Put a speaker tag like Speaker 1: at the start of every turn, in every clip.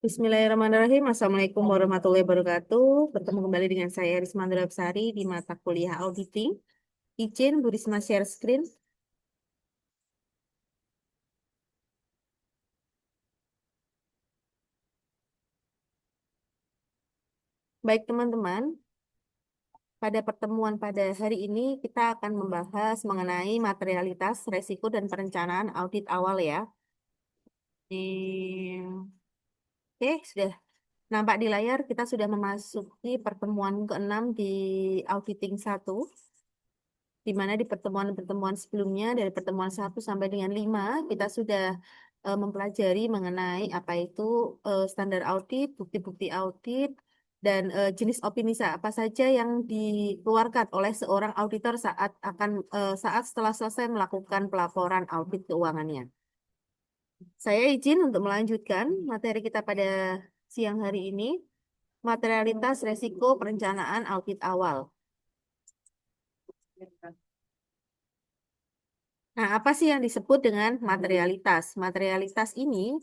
Speaker 1: Bismillahirrahmanirrahim. Assalamualaikum warahmatullahi wabarakatuh. Bertemu kembali dengan saya Risma Sari di mata kuliah auditing. Izin Bu Risma share screen. Baik teman-teman, pada pertemuan pada hari ini kita akan membahas mengenai materialitas, resiko, dan perencanaan audit awal ya. Di... Oke, sudah nampak di layar kita sudah memasuki pertemuan ke-6 di auditing 1. Di mana di pertemuan-pertemuan sebelumnya dari pertemuan 1 sampai dengan 5 kita sudah mempelajari mengenai apa itu standar audit, bukti-bukti audit, dan jenis opini apa saja yang dikeluarkan oleh seorang auditor saat setelah selesai melakukan pelaporan audit keuangannya. Saya izin untuk melanjutkan materi kita pada siang hari ini, materialitas resiko perencanaan audit awal. Nah, apa sih yang disebut dengan materialitas? Materialitas ini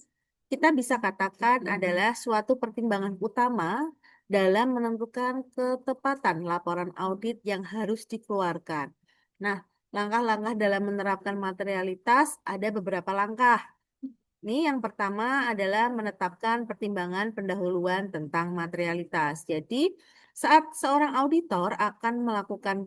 Speaker 1: kita bisa katakan adalah suatu pertimbangan utama dalam menentukan ketepatan laporan audit yang harus dikeluarkan. Nah, langkah-langkah dalam menerapkan materialitas ada beberapa langkah. Ini yang pertama adalah menetapkan pertimbangan pendahuluan tentang materialitas. Jadi, saat seorang auditor akan melakukan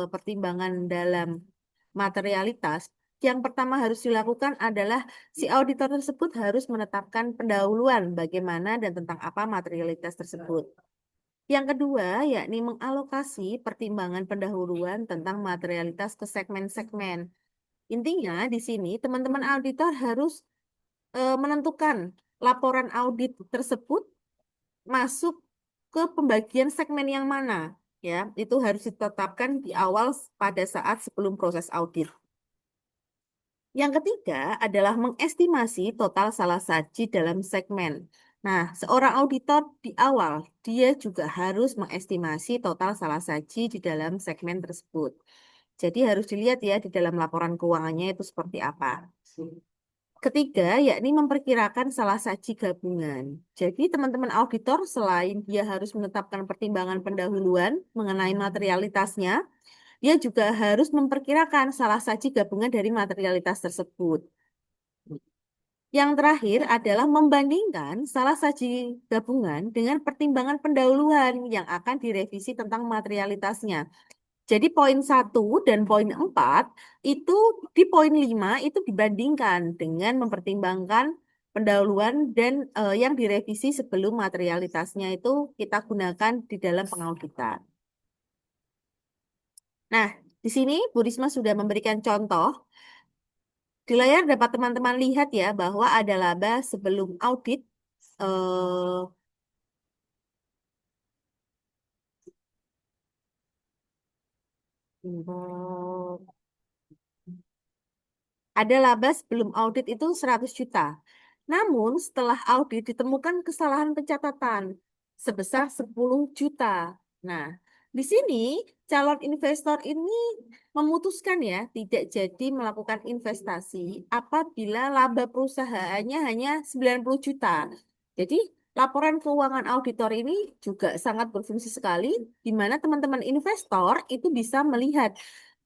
Speaker 1: pertimbangan dalam materialitas, yang pertama harus dilakukan adalah si auditor tersebut harus menetapkan pendahuluan bagaimana dan tentang apa materialitas tersebut. Yang kedua, yakni mengalokasi pertimbangan pendahuluan tentang materialitas ke segmen-segmen. Intinya di sini teman-teman auditor harus menentukan laporan audit tersebut masuk ke pembagian segmen yang mana. Ya, itu harus ditetapkan di awal pada saat sebelum proses audit. Yang ketiga adalah mengestimasi total salah saji dalam segmen. Nah, seorang auditor di awal, dia juga harus mengestimasi total salah saji di dalam segmen tersebut. Jadi harus dilihat ya di dalam laporan keuangannya itu seperti apa. Ketiga, yakni memperkirakan salah saji gabungan. Jadi teman-teman auditor selain dia harus menetapkan pertimbangan pendahuluan mengenai materialitasnya, dia juga harus memperkirakan salah saji gabungan dari materialitas tersebut. Yang terakhir adalah membandingkan salah saji gabungan dengan pertimbangan pendahuluan yang akan direvisi tentang materialitasnya. Jadi poin 1 dan poin 4 itu di poin 5 itu dibandingkan dengan mempertimbangkan pendahuluan dan yang direvisi sebelum materialitasnya itu kita gunakan di dalam pengauditan. Nah, di sini Bu Risma sudah memberikan contoh. Di layar dapat teman-teman lihat ya bahwa ada laba sebelum audit. eh, Ada laba sebelum audit itu 100 juta. Namun setelah audit ditemukan kesalahan pencatatan sebesar 10 juta. Nah, di sini calon investor ini memutuskan ya tidak jadi melakukan investasi apabila laba perusahaannya hanya 90 juta. Jadi laporan keuangan auditor ini juga sangat berfungsi sekali di mana teman-teman investor itu bisa melihat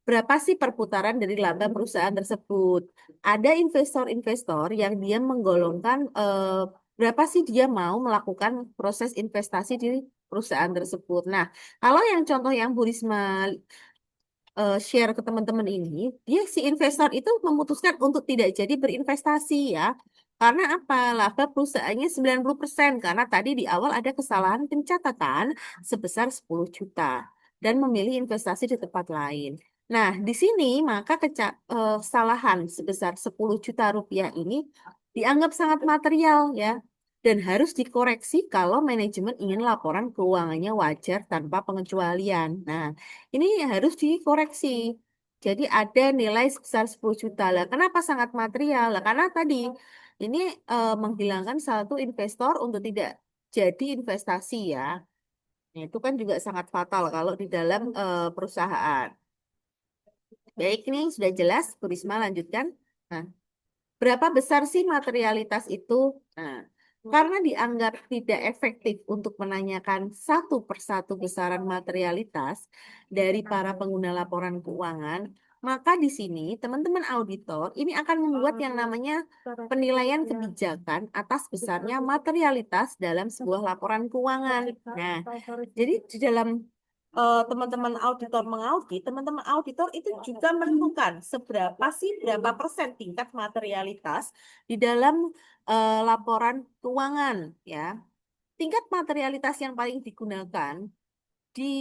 Speaker 1: berapa sih perputaran dari laba perusahaan tersebut. Ada investor-investor yang dia menggolongkan berapa sih dia mau melakukan proses investasi di perusahaan tersebut. Nah, kalau yang contoh yang Bu Risma share ke teman-teman ini, dia si investor itu memutuskan untuk tidak jadi berinvestasi ya. Karena apa? Laba perusahaannya 90% karena tadi di awal ada kesalahan pencatatan sebesar 10 juta dan memilih investasi di tempat lain. Nah, di sini maka kesalahan sebesar 10 juta rupiah ini dianggap sangat material ya dan harus dikoreksi kalau manajemen ingin laporan keuangannya wajar tanpa pengecualian. Nah, ini harus dikoreksi. Jadi ada nilai sebesar 10 juta lah. Kenapa sangat material? Lah, karena tadi ini menghilangkan satu investor untuk tidak jadi investasi ya. Nah, itu kan juga sangat fatal kalau di dalam perusahaan. Baik, ini sudah jelas. Bu Risma lanjutkan. Nah, berapa besar sih materialitas itu? Nah, Karena dianggap tidak efektif untuk menanyakan satu persatu besaran materialitas dari para pengguna laporan keuangan, maka di sini teman-teman auditor ini akan membuat yang namanya penilaian kebijakan atas besarnya materialitas dalam sebuah laporan keuangan. Nah, jadi di dalam teman-teman auditor mengaudit, teman-teman auditor itu juga menentukan seberapa sih, berapa persen tingkat materialitas di dalam laporan keuangan, ya. Tingkat materialitas yang paling digunakan di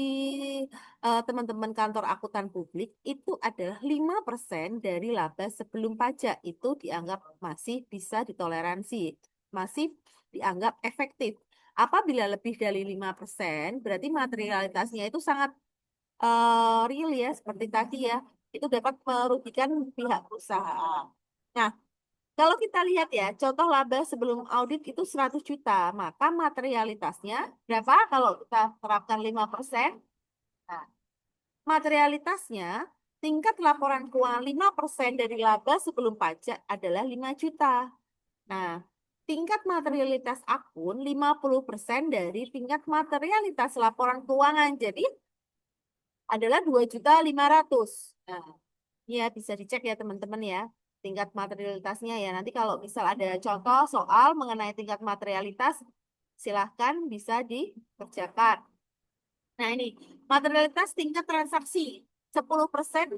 Speaker 1: teman-teman kantor akuntan publik itu adalah 5% dari laba sebelum pajak. Itu dianggap masih bisa ditoleransi, masih dianggap efektif. Apabila lebih dari 5%, berarti materialitasnya itu sangat real ya, seperti tadi ya. Itu dapat merugikan pihak perusahaan. Nah, kalau kita lihat ya, contoh laba sebelum audit itu 100 juta, maka materialitasnya berapa kalau kita terapkan 5%? Nah, materialitasnya tingkat laporan keuangan 5% dari laba sebelum pajak adalah 5 juta. Nah, tingkat materialitas akun 50% dari tingkat materialitas laporan keuangan. Jadi adalah 2.500.000. Nah, ya, bisa dicek ya teman-teman ya, tingkat materialitasnya ya. Nanti kalau misal ada contoh soal mengenai tingkat materialitas, silahkan bisa dikerjakan. Nah ini, materialitas tingkat transaksi, 10%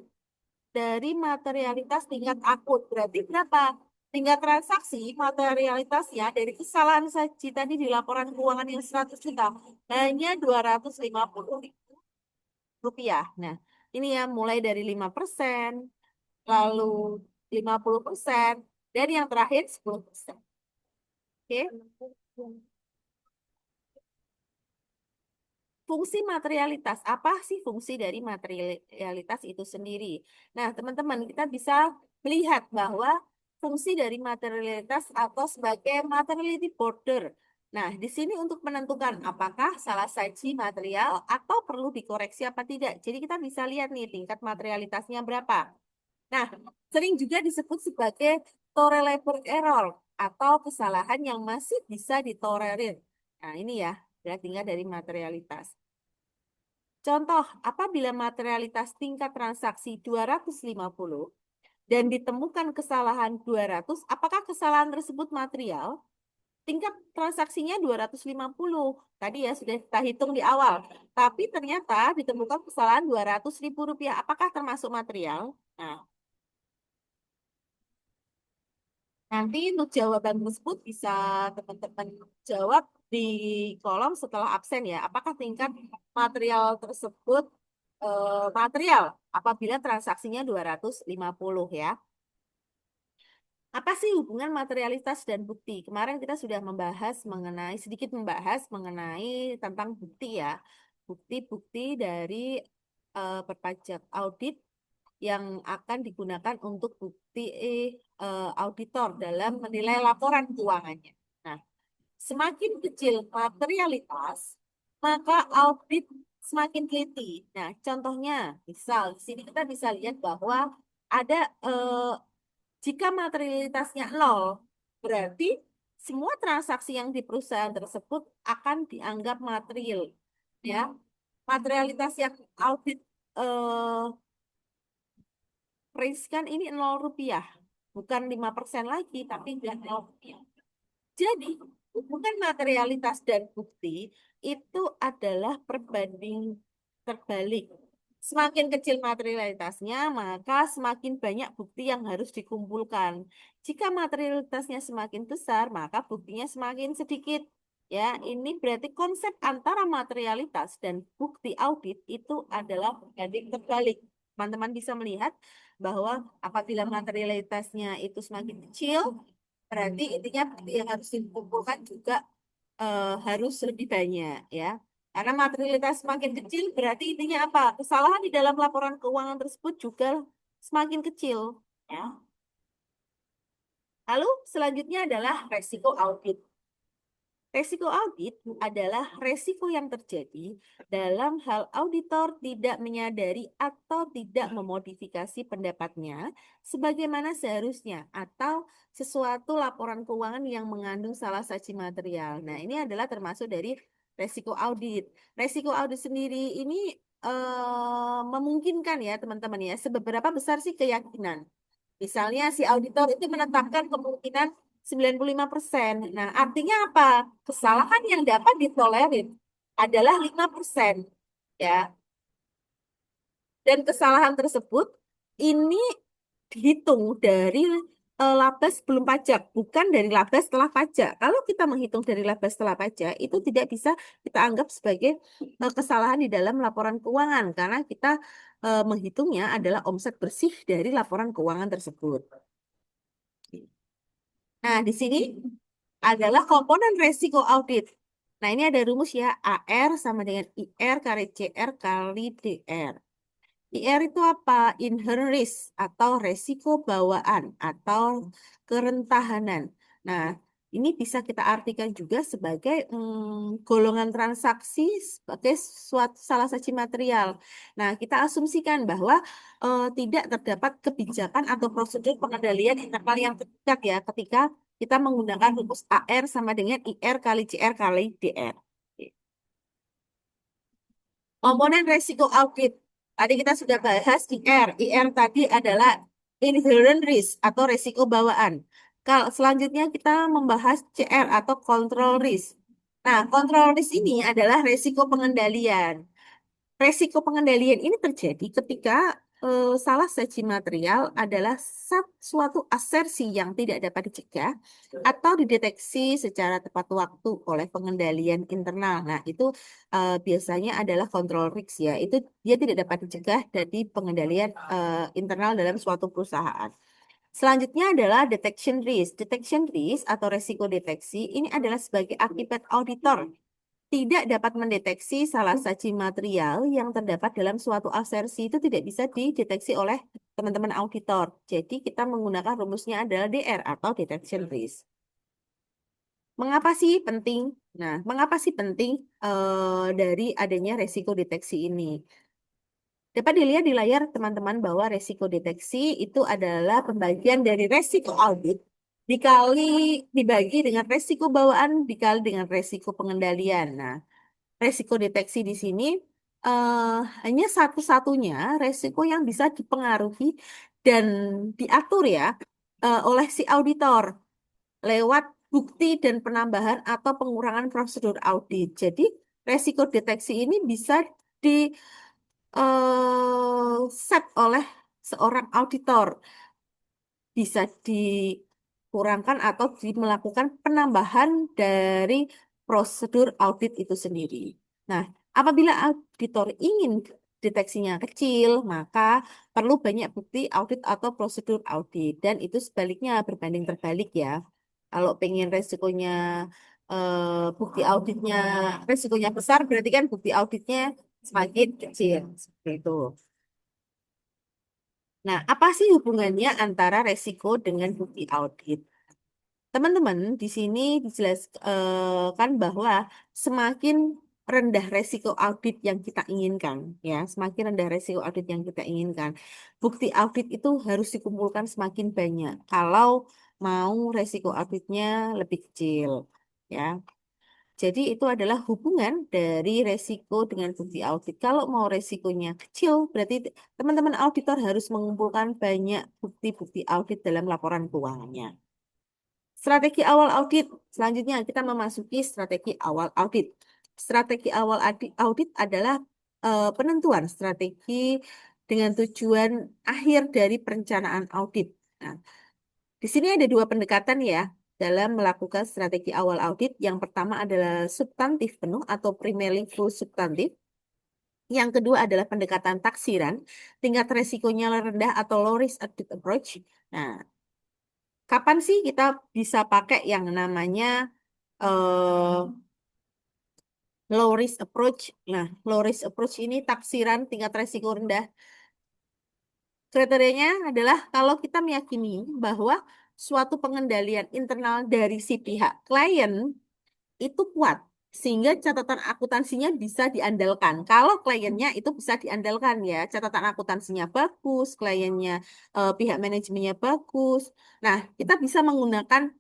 Speaker 1: dari materialitas tingkat akun. Berarti berapa? Tingkat transaksi materialitasnya dari kesalahan saji tadi di laporan keuangan yang 100 juta, hanya 250 rupiah. Nah, ini ya mulai dari 5%, lalu 50%, dan yang terakhir 10%. Oke. Fungsi materialitas. Apa sih fungsi dari materialitas itu sendiri? Nah, teman-teman, kita bisa melihat bahwa fungsi dari materialitas atau sebagai materiality border. Nah, di sini untuk menentukan apakah salah saji material atau perlu dikoreksi apa tidak. Jadi kita bisa lihat nih tingkat materialitasnya berapa. Nah, sering juga disebut sebagai tolerable error atau kesalahan yang masih bisa ditolerir. Nah, ini ya, berarti tingkat dari materialitas. Contoh, apabila materialitas tingkat transaksi 250 dan ditemukan kesalahan 200, apakah kesalahan tersebut material? Tingkat transaksinya 250. Tadi ya sudah kita hitung di awal. Tapi ternyata ditemukan kesalahan 200.000 rupiah. Apakah termasuk material? Nah, nanti untuk jawaban tersebut bisa teman-teman jawab di kolom setelah absen ya. Apakah tingkat material tersebut material apabila transaksinya 250 ya. Apa sih hubungan materialitas dan bukti? Kemarin kita sudah sedikit membahas mengenai tentang bukti ya. Bukti-bukti dari perpajak audit yang akan digunakan untuk bukti auditor dalam menilai laporan keuangannya. Nah, semakin kecil materialitas, maka audit semakin teliti. Nah, contohnya, misal di sini kita bisa lihat bahwa ada jika materialitasnya nol, berarti semua transaksi yang di perusahaan tersebut akan dianggap material. Ya, materialitas yang audit eh, riskan ini 0 rupiah, bukan 5% lagi, tapi sudah 0 rupiah. Jadi, hubungan materialitas dan bukti itu adalah perbanding terbalik. Semakin kecil materialitasnya, maka semakin banyak bukti yang harus dikumpulkan. Jika materialitasnya semakin besar, maka buktinya semakin sedikit. Ya, ini berarti konsep antara materialitas dan bukti audit itu adalah berbanding terbalik. Teman-teman bisa melihat bahwa apabila materialitasnya itu semakin kecil, berarti intinya bukti yang harus dikumpulkan juga harus lebih banyak ya. Karena materialitas semakin kecil berarti intinya apa? Kesalahan di dalam laporan keuangan tersebut juga semakin kecil ya. Lalu selanjutnya adalah resiko audit. Resiko audit adalah resiko yang terjadi dalam hal auditor tidak menyadari atau tidak memodifikasi pendapatnya sebagaimana seharusnya atau sesuatu laporan keuangan yang mengandung salah saji material. Nah, ini adalah termasuk dari resiko audit. Resiko audit sendiri ini memungkinkan ya teman-teman ya, seberapa besar sih keyakinan. Misalnya si auditor itu menetapkan kemungkinan 95%. Nah, artinya apa? Kesalahan yang dapat ditolerir adalah 5%. Ya. Dan kesalahan tersebut ini dihitung dari laba sebelum pajak, bukan dari laba setelah pajak. Kalau kita menghitung dari laba setelah pajak, itu tidak bisa kita anggap sebagai kesalahan di dalam laporan keuangan, karena kita menghitungnya adalah omset bersih dari laporan keuangan tersebut. Nah, di sini adalah komponen resiko audit. Nah, ini ada rumus ya, AR sama dengan IR kali CR kali DR. IR itu apa? Inherent risk atau resiko bawaan atau kerentahanan. Nah, ini bisa kita artikan juga sebagai golongan transaksi sebagai suatu salah satu material. Nah, kita asumsikan bahwa tidak terdapat kebijakan atau prosedur pengendalian internal yang tepat ya ketika kita menggunakan rumus AR sama dengan IR kali CR kali DR. Komponen resiko audit. Tadi kita sudah bahas IR. IR tadi adalah inherent risk atau resiko bawaan. Kalau selanjutnya kita membahas CR atau control risk. Nah, control risk ini adalah resiko pengendalian. Resiko pengendalian ini terjadi ketika salah saji material adalah suatu asersi yang tidak dapat dicegah atau dideteksi secara tepat waktu oleh pengendalian internal. Nah, itu biasanya adalah control risk ya. Itu dia tidak dapat dicegah dari pengendalian internal dalam suatu perusahaan. Selanjutnya adalah detection risk. Detection risk atau resiko deteksi ini adalah sebagai akibat auditor tidak dapat mendeteksi salah saji material yang terdapat dalam suatu asersi itu tidak bisa dideteksi oleh teman-teman auditor. Jadi kita menggunakan rumusnya adalah DR atau detection risk. Mengapa sih penting? Nah, mengapa sih penting dari adanya resiko deteksi ini? Dapat dilihat di layar teman-teman bahwa resiko deteksi itu adalah pembagian dari resiko audit dibagi dengan resiko bawaan dikali dengan resiko pengendalian. Nah, resiko deteksi di sini hanya satu-satunya resiko yang bisa dipengaruhi dan diatur ya oleh si auditor lewat bukti dan penambahan atau pengurangan prosedur audit. Jadi resiko deteksi ini bisa di set oleh seorang auditor, bisa dikurangkan atau melakukan penambahan dari prosedur audit itu sendiri. Nah, apabila auditor ingin deteksinya kecil, maka perlu banyak bukti audit atau prosedur audit. Dan itu sebaliknya berbanding terbalik ya. Kalau pengen resikonya bukti auditnya resikonya besar, berarti kan bukti auditnya semakin kecil. Seperti itu. Nah, apa sih hubungannya antara resiko dengan bukti audit? Teman-teman, di sini dijelaskan bahwa semakin rendah resiko audit yang kita inginkan, ya, semakin rendah resiko audit yang kita inginkan, bukti audit itu harus dikumpulkan semakin banyak. Kalau mau resiko auditnya lebih kecil, ya. Jadi itu adalah hubungan dari resiko dengan bukti audit. Kalau mau resikonya kecil, berarti teman-teman auditor harus mengumpulkan banyak bukti-bukti audit dalam laporan keuangannya. Strategi awal audit. Selanjutnya kita memasuki strategi awal audit. Strategi awal audit adalah penentuan strategi dengan tujuan akhir dari perencanaan audit. Nah, di sini ada dua pendekatan ya dalam melakukan strategi awal audit. Yang pertama adalah substantif penuh atau primarily full substantif. Yang kedua adalah pendekatan taksiran, tingkat resikonya rendah atau low risk audit approach. Nah, kapan sih kita bisa pakai yang namanya eh, low risk approach? Nah, low risk approach ini taksiran tingkat resiko rendah. Kriterianya adalah kalau kita meyakini bahwa suatu pengendalian internal dari si pihak klien itu kuat sehingga catatan akuntansinya bisa diandalkan. Kalau kliennya itu bisa diandalkan ya, catatan akuntansinya bagus, kliennya pihak manajemennya bagus. Nah, kita bisa menggunakan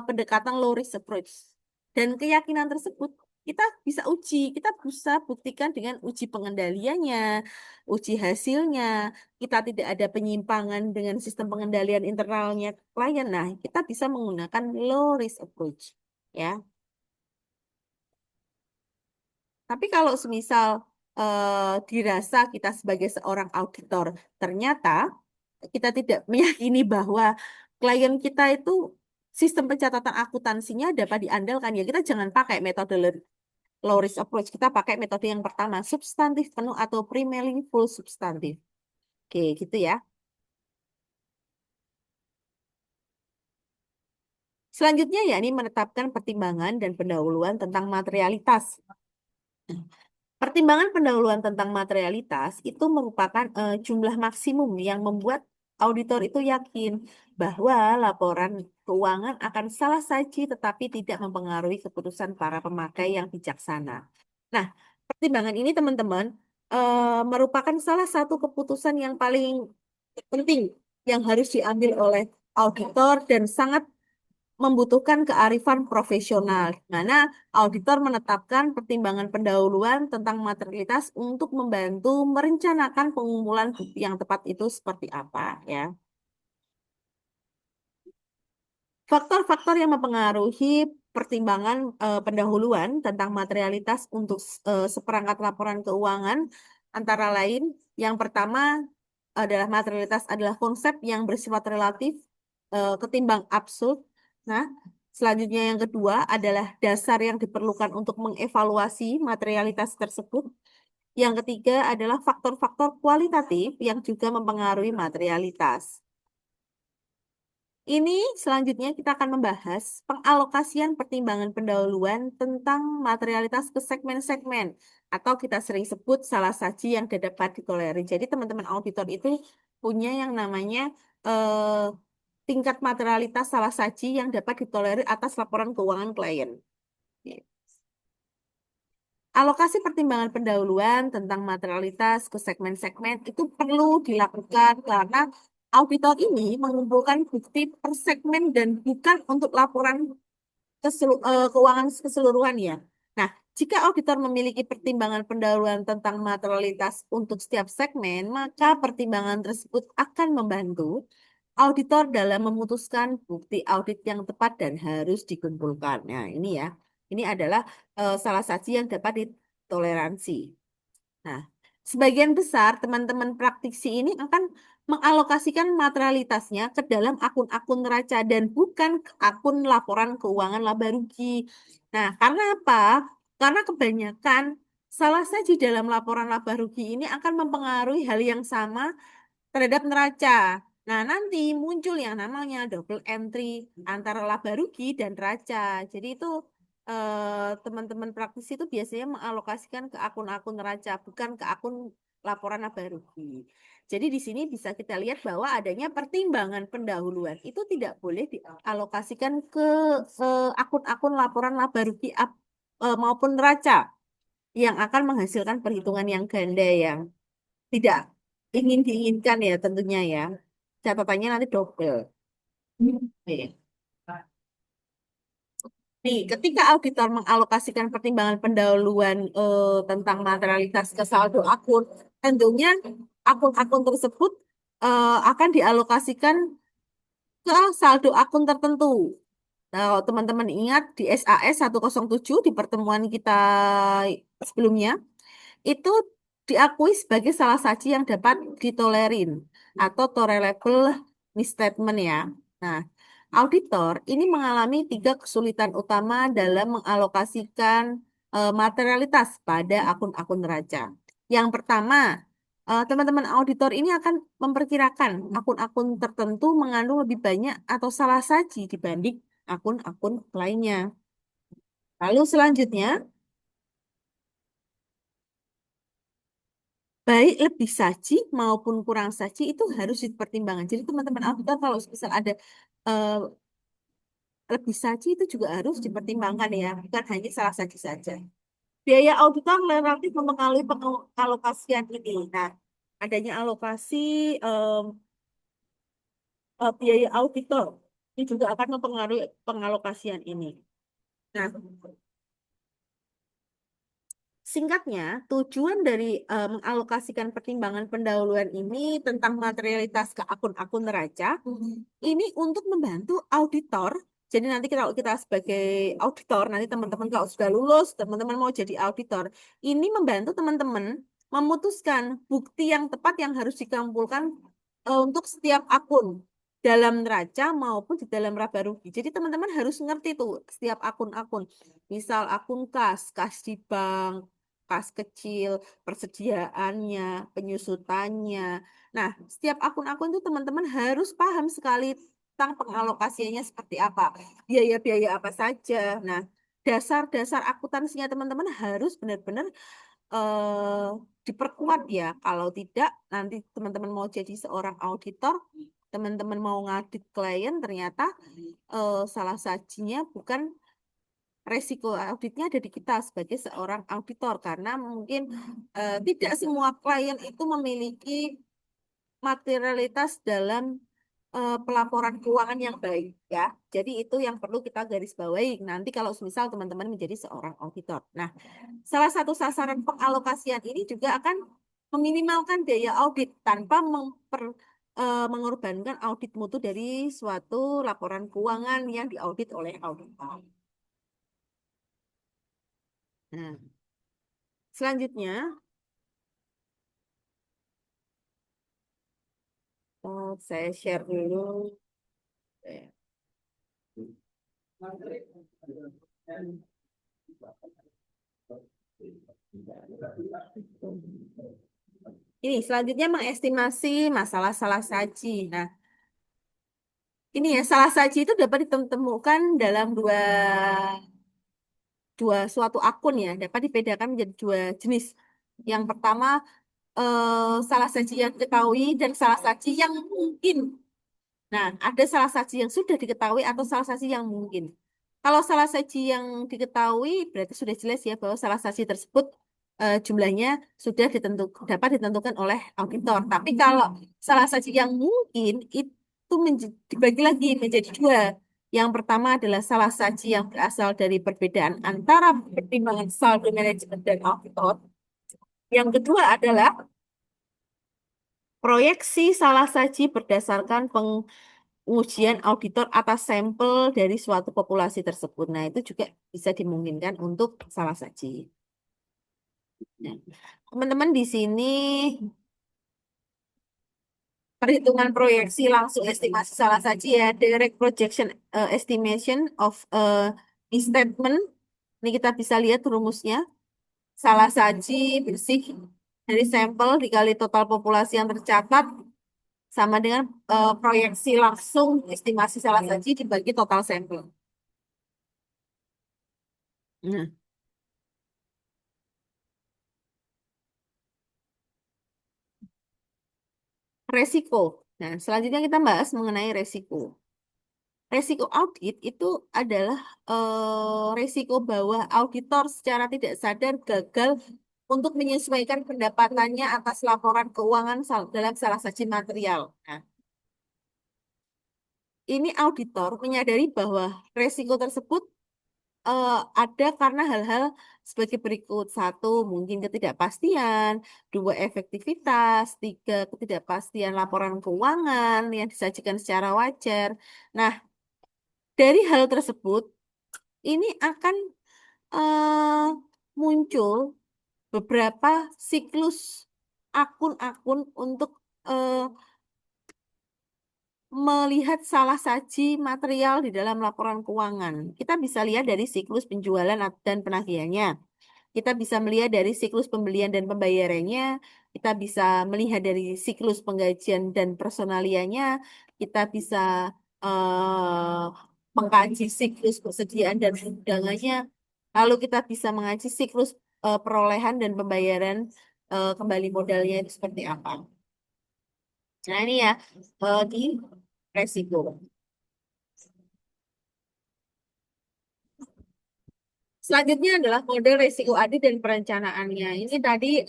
Speaker 1: pendekatan low risk approach. Dan keyakinan tersebut kita bisa uji, kita bisa buktikan dengan uji pengendaliannya, uji hasilnya, kita tidak ada penyimpangan dengan sistem pengendalian internalnya klien. Nah, kita bisa menggunakan low risk approach, ya. Tapi kalau semisal dirasa kita sebagai seorang auditor, ternyata kita tidak meyakini bahwa klien kita itu sistem pencatatan akuntansinya dapat diandalkan, ya kita jangan pakai metode low risk approach. Kita pakai metode yang pertama, substantif penuh atau primarily full substantif. Oke, gitu ya. Selanjutnya ya ini menetapkan pertimbangan dan pendahuluan tentang materialitas. Pertimbangan pendahuluan tentang materialitas itu merupakan jumlah maksimum yang membuat auditor itu yakin bahwa laporan keuangan akan salah saji tetapi tidak mempengaruhi keputusan para pemakai yang bijaksana. Nah, pertimbangan ini teman-teman merupakan salah satu keputusan yang paling penting yang harus diambil oleh auditor dan sangat membutuhkan kearifan profesional, di mana auditor menetapkan pertimbangan pendahuluan tentang materialitas untuk membantu merencanakan pengumpulan bukti yang tepat itu seperti apa ya. Faktor-faktor yang mempengaruhi pertimbangan pendahuluan tentang materialitas untuk seperangkat laporan keuangan antara lain yang pertama adalah materialitas adalah konsep yang bersifat relatif ketimbang absolut. Nah, selanjutnya yang kedua adalah dasar yang diperlukan untuk mengevaluasi materialitas tersebut. Yang ketiga adalah faktor-faktor kualitatif yang juga mempengaruhi materialitas. Ini selanjutnya kita akan membahas pengalokasian pertimbangan pendahuluan tentang materialitas ke segmen-segmen atau kita sering sebut salah saji yang dapat ditolerir. Jadi teman-teman auditor itu punya yang namanya eh, tingkat materialitas salah saji yang dapat ditolerir atas laporan keuangan klien. Alokasi pertimbangan pendahuluan tentang materialitas ke segmen-segmen itu perlu dilakukan karena auditor ini mengumpulkan bukti per segmen dan bukan untuk laporan keuangan keseluruhan ya. Nah, jika auditor memiliki pertimbangan pendahuluan tentang materialitas untuk setiap segmen, maka pertimbangan tersebut akan membantu auditor dalam memutuskan bukti audit yang tepat dan harus dikumpulkan. Nah, ini ya. Ini adalah salah satu yang dapat ditoleransi. Nah, sebagian besar teman-teman praktisi ini akan mengalokasikan materialitasnya ke dalam akun-akun neraca dan bukan ke akun laporan keuangan laba rugi. Nah, karena apa? Karena kebanyakan salah saja dalam laporan laba rugi ini akan mempengaruhi hal yang sama terhadap neraca. Nah, nanti muncul yang namanya double entry antara laba rugi dan neraca. Jadi itu teman-teman praktisi itu biasanya mengalokasikan ke akun-akun neraca, bukan ke akun laporan laba rugi. Jadi di sini bisa kita lihat bahwa adanya pertimbangan pendahuluan itu tidak boleh dialokasikan ke akun-akun laporan laba rugi maupun neraca yang akan menghasilkan perhitungan yang ganda yang tidak ingin diinginkan ya tentunya ya. Catatannya nanti double. Oke. Nih, ketika auditor mengalokasikan pertimbangan pendahuluan tentang materialitas ke saldo akun, tentunya akun-akun tersebut akan dialokasikan ke saldo akun tertentu. Nah, kalau teman-teman ingat di SAS 107 di pertemuan kita sebelumnya, itu diakui sebagai salah satu yang dapat ditolerin atau tolerable misstatement ya. Nah, auditor ini mengalami tiga kesulitan utama dalam mengalokasikan materialitas pada akun-akun neraca. Yang pertama, teman-teman auditor ini akan memperkirakan akun-akun tertentu mengandung lebih banyak atau salah saji dibanding akun-akun lainnya. Lalu selanjutnya, baik lebih saji maupun kurang saji itu harus dipertimbangkan. Jadi teman-teman auditor kalau misal ada eh, lebih saji itu juga harus dipertimbangkan ya, bukan hanya salah saji saja. Biaya auditor relatif mempengaruhi pengalokasian ini. Nah, adanya alokasi em, biaya auditor ini juga akan mempengaruhi pengalokasian ini. Nah, singkatnya, tujuan dari mengalokasikan pertimbangan pendahuluan ini tentang materialitas ke akun-akun neraca ini untuk membantu auditor. Jadi nanti kalau kita sebagai auditor, nanti teman-teman kalau sudah lulus, teman-teman mau jadi auditor, ini membantu teman-teman memutuskan bukti yang tepat yang harus dikumpulkan untuk setiap akun dalam neraca maupun di dalam laba rugi. Jadi teman-teman harus ngerti tuh setiap akun-akun. Misal akun kas di bank, kas kecil, persediaannya, penyusutannya. Nah, setiap akun-akun itu teman-teman harus paham sekali tentang pengalokasiannya seperti apa, biaya-biaya apa saja. Nah, dasar-dasar akuntansinya teman-teman harus benar-benar eh, diperkuat ya. Kalau tidak, nanti teman-teman mau jadi seorang auditor, teman-teman mau ngadit klien, ternyata salah sajinya bukan resiko auditnya ada di kita sebagai seorang auditor karena mungkin tidak semua klien itu memiliki materialitas dalam pelaporan keuangan yang baik ya. Jadi itu yang perlu kita garis bawahi nanti kalau misal teman-teman menjadi seorang auditor. Nah, salah satu sasaran pengalokasian ini juga akan meminimalkan biaya audit tanpa mengorbankan audit mutu dari suatu laporan keuangan yang diaudit oleh auditor. Nah, selanjutnya, saya share dulu. Eh, Ini selanjutnya mengestimasi masalah salah saji. Nah, ini ya salah saji itu dapat ditemukan dalam dua dua suatu akun ya, dapat dibedakan menjadi dua jenis. Yang pertama salah saji yang diketahui dan salah saji yang mungkin. Nah, ada salah saji yang sudah diketahui atau salah saji yang mungkin. Kalau salah saji yang diketahui berarti sudah jelas ya bahwa salah saji tersebut jumlahnya sudah dapat ditentukan oleh auditor. Tapi kalau salah saji yang mungkin itu dibagi lagi menjadi dua. Yang pertama adalah salah saji yang berasal dari perbedaan antara pertimbangan saldo manajemen dan auditor. Yang kedua adalah proyeksi salah saji berdasarkan pengujian auditor atas sampel dari suatu populasi tersebut. Nah, itu juga bisa dimungkinkan untuk salah saji. Nah, teman-teman di sini perhitungan proyeksi langsung estimasi salah saji ya, direct projection estimation of statement. Ini kita bisa lihat rumusnya. Salah saji bersih dari sampel dikali total populasi yang tercatat sama dengan proyeksi langsung estimasi salah saji dibagi total sampel. Nah, resiko. Nah, selanjutnya kita bahas mengenai resiko. Resiko audit itu adalah resiko bahwa auditor secara tidak sadar gagal untuk menyesuaikan pendapatannya atas laporan keuangan dalam salah satu material. Nah, ini auditor menyadari bahwa resiko tersebut ada karena hal-hal sebagai berikut. Satu, mungkin ketidakpastian. Dua, efektivitas. Tiga, ketidakpastian laporan keuangan yang disajikan secara wajar. Nah, dari hal tersebut, ini akan eh, muncul beberapa siklus akun-akun untuk eh, melihat salah saji material di dalam laporan keuangan. Kita bisa lihat dari siklus penjualan dan penagihannya. Kita bisa melihat dari siklus pembelian dan pembayarannya. Kita bisa melihat dari siklus penggajian dan personalianya. Kita bisa eh, mengkaji siklus persediaan dan undangannya. Lalu kita bisa mengaji siklus perolehan dan pembayaran kembali modalnya itu seperti apa. Nah ini ya di resiko. Selanjutnya adalah model risiko audit dan perencanaannya. Ini tadi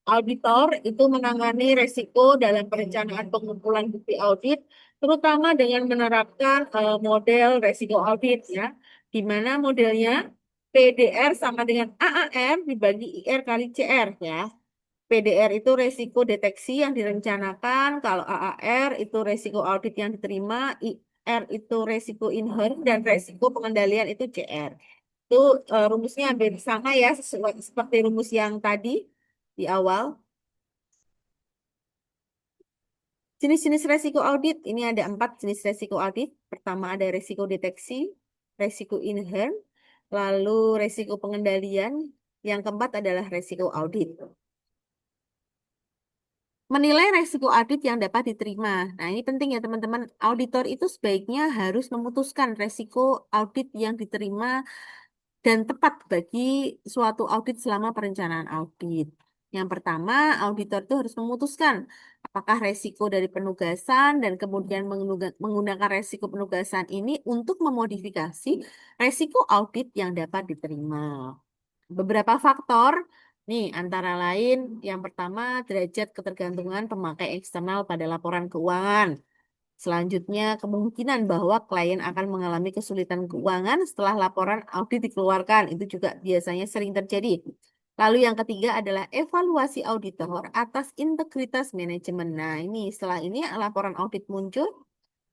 Speaker 1: auditor itu menangani risiko dalam perencanaan pengumpulan bukti audit, terutama dengan menerapkan model risiko audit ya, di mana modelnya PDR sama dengan AAR dibagi IR kali CR ya. PDR itu resiko deteksi yang direncanakan, kalau AAR itu resiko audit yang diterima, IR itu resiko inherent, dan resiko pengendalian itu CR. Itu rumusnya hampir sama ya, sesuai seperti rumus yang tadi di awal. Jenis-jenis resiko audit, ini ada 4 jenis resiko audit. Pertama ada resiko deteksi, resiko inherent, lalu resiko pengendalian, yang keempat adalah resiko audit. Menilai resiko audit yang dapat diterima. Nah, ini penting ya teman-teman. Auditor itu sebaiknya harus memutuskan resiko audit yang diterima dan tepat bagi suatu audit selama perencanaan audit. Yang pertama, auditor itu harus memutuskan apakah resiko dari penugasan dan kemudian menggunakan resiko penugasan ini untuk memodifikasi resiko audit yang dapat diterima. Beberapa faktor, nih antara lain yang pertama derajat ketergantungan pemakai eksternal pada laporan keuangan. Selanjutnya, kemungkinan bahwa klien akan mengalami kesulitan keuangan setelah laporan audit dikeluarkan. Itu juga biasanya sering terjadi. Lalu yang ketiga adalah evaluasi auditor atas integritas manajemen. Nah, ini setelah ini laporan audit muncul,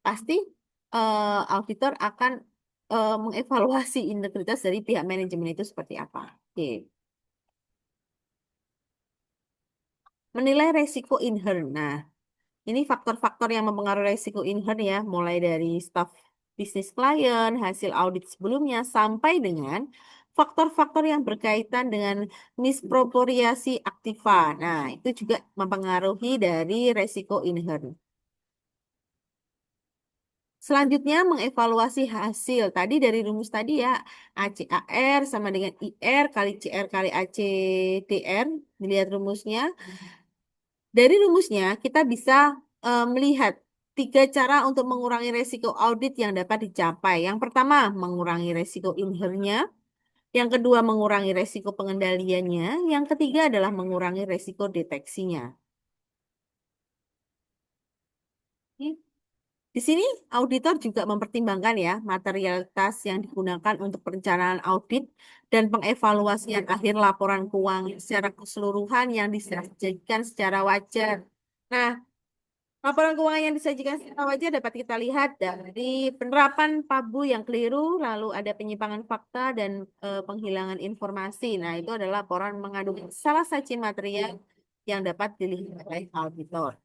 Speaker 1: pasti auditor akan mengevaluasi integritas dari pihak manajemen itu seperti apa. Oke. Menilai resiko inherent. Nah, ini faktor-faktor yang mempengaruhi resiko inherent ya, mulai dari staf bisnis klien, hasil audit sebelumnya, sampai dengan faktor-faktor yang berkaitan dengan mispropriasi aktiva. Nah, itu juga mempengaruhi dari resiko inherent. Selanjutnya, mengevaluasi hasil. Tadi dari rumus tadi ya, ACAR sama dengan IR kali CR kali ACDR. Dilihat rumusnya. Dari rumusnya, kita bisa melihat 3 cara untuk mengurangi resiko audit yang dapat dicapai. Yang pertama, mengurangi resiko inhernya. Yang kedua, mengurangi resiko pengendaliannya. Yang ketiga adalah mengurangi resiko deteksinya. Oke. Di sini, auditor juga mempertimbangkan ya materialitas yang digunakan untuk perencanaan audit dan pengevaluasian akhir laporan keuangan secara keseluruhan yang disajikan secara wajar. Nah, laporan keuangan yang disajikan secara wajar dapat kita lihat dari penerapan PABU yang keliru, lalu ada penyimpangan fakta dan penghilangan informasi. Nah, itu adalah laporan mengandung salah satu material yang dapat dilihat oleh auditor.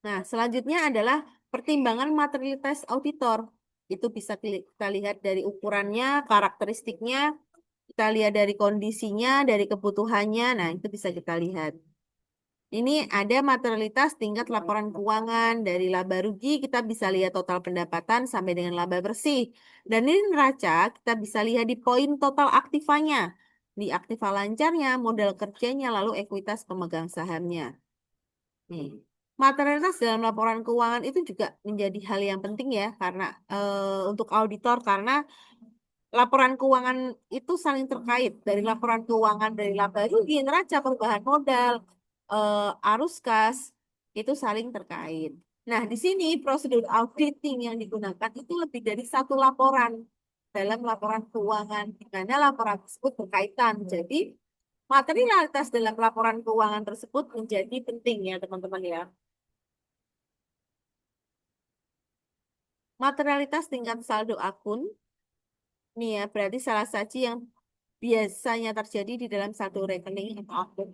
Speaker 1: Nah, selanjutnya adalah pertimbangan materialitas auditor. Itu bisa kita lihat dari ukurannya, karakteristiknya, kita lihat dari kondisinya, dari kebutuhannya. Nah, itu bisa kita lihat. Ini ada materialitas tingkat laporan keuangan dari laba rugi, kita bisa lihat total pendapatan sampai dengan laba bersih. Dan ini neraca kita bisa lihat di poin total aktivanya, di aktiva lancarnya, modal kerjanya, lalu ekuitas pemegang sahamnya. Nih, materialitas dalam laporan keuangan itu juga menjadi hal yang penting ya, karena untuk auditor karena laporan keuangan itu saling terkait dari laporan keuangan dari laba rugi, neraca, perubahan modal, arus kas itu saling terkait. Nah, di sini prosedur auditing yang digunakan itu lebih dari satu laporan dalam laporan keuangan, di mana laporan tersebut berkaitan. Jadi, materialitas dalam laporan keuangan tersebut menjadi penting ya, teman-teman ya. Materialitas tingkat saldo akun, nih ya, berarti salah satu yang biasanya terjadi di dalam saldo rekening atau akun.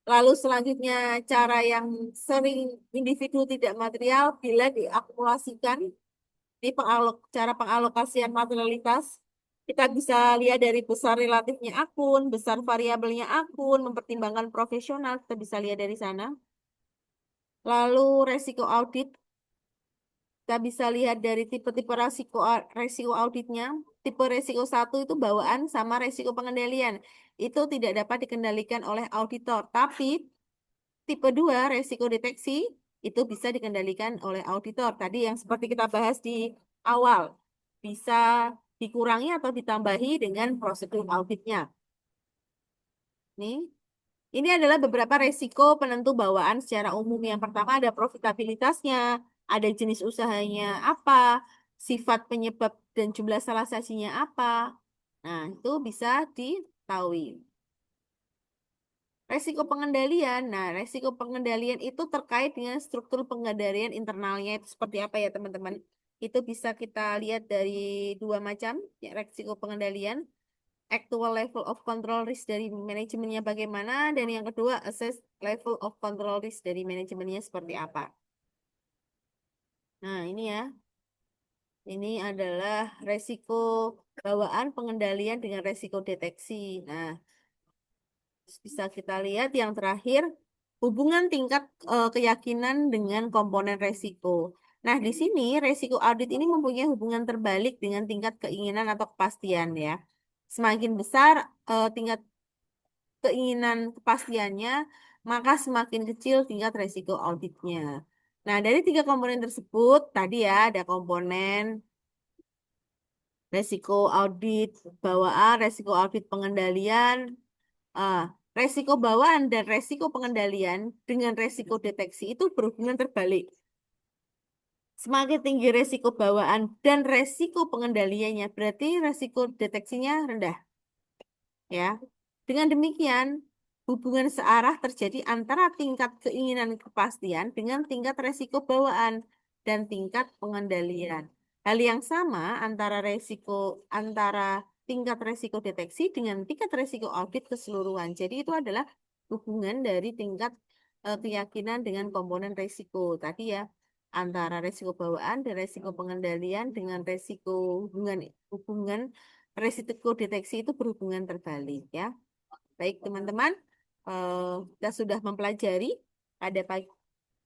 Speaker 1: Lalu selanjutnya cara yang sering individu tidak material bila diakumulasikan di cara pengalokasian materialitas. Kita bisa lihat dari besar relatifnya akun, besar variabelnya akun, mempertimbangkan profesional, kita bisa lihat dari sana. Lalu resiko audit, kita bisa lihat dari tipe-tipe resiko auditnya. Tipe resiko 1 itu bawaan sama resiko pengendalian. Itu tidak dapat dikendalikan oleh auditor. Tapi tipe 2 resiko deteksi itu bisa dikendalikan oleh auditor. Tadi yang seperti kita bahas di awal, bisa dikurangi atau ditambahi dengan prosedur auditnya. Nih, ini adalah beberapa resiko penentu bawaan secara umum. Yang pertama ada profitabilitasnya, ada jenis usahanya apa, sifat penyebab dan jumlah salah sajinya apa. Nah, itu bisa diketahui. Resiko pengendalian. Nah, resiko pengendalian itu terkait dengan struktur pengendalian internalnya itu seperti apa ya, teman-teman. Itu bisa kita lihat dari dua macam ya, resiko pengendalian. Actual level of control risk dari manajemennya bagaimana, dan yang kedua assess level of control risk dari manajemennya seperti apa. Nah, ini ya. Ini adalah resiko bawaan, pengendalian dengan resiko deteksi. Nah, bisa kita lihat yang terakhir, hubungan tingkat keyakinan dengan komponen resiko. Nah, di sini resiko audit ini mempunyai hubungan terbalik dengan tingkat keinginan atau kepastian ya. Semakin besar tingkat keinginan kepastiannya, maka semakin kecil tingkat resiko auditnya. Nah, dari tiga komponen tersebut, tadi ya ada komponen resiko audit bawaan, resiko audit pengendalian, ah, resiko bawaan dan resiko pengendalian dengan resiko deteksi itu berhubungan terbalik. Semakin tinggi resiko bawaan dan resiko pengendaliannya, berarti resiko deteksinya rendah. Ya, dengan demikian, hubungan searah terjadi antara tingkat keinginan kepastian dengan tingkat resiko bawaan dan tingkat pengendalian. Hal yang sama antara tingkat resiko deteksi dengan tingkat resiko audit keseluruhan. Jadi itu adalah hubungan dari tingkat keyakinan dengan komponen resiko tadi ya, antara resiko bawaan dan resiko pengendalian dengan resiko hubungan resiko deteksi itu berhubungan terbalik ya. Baik teman-teman, kita sudah mempelajari pada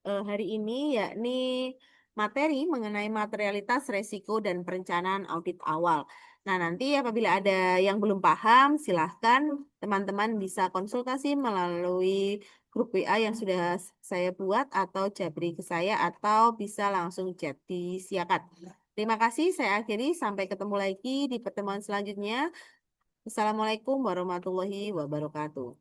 Speaker 1: hari ini yakni materi mengenai materialitas resiko dan perencanaan audit awal. Nah, nanti apabila ada yang belum paham, silahkan teman-teman bisa konsultasi melalui grup WA yang sudah saya buat atau jabri ke saya atau bisa langsung chat di Siakat. Terima kasih, saya akhiri. Sampai ketemu lagi di pertemuan selanjutnya. Assalamualaikum warahmatullahi wabarakatuh.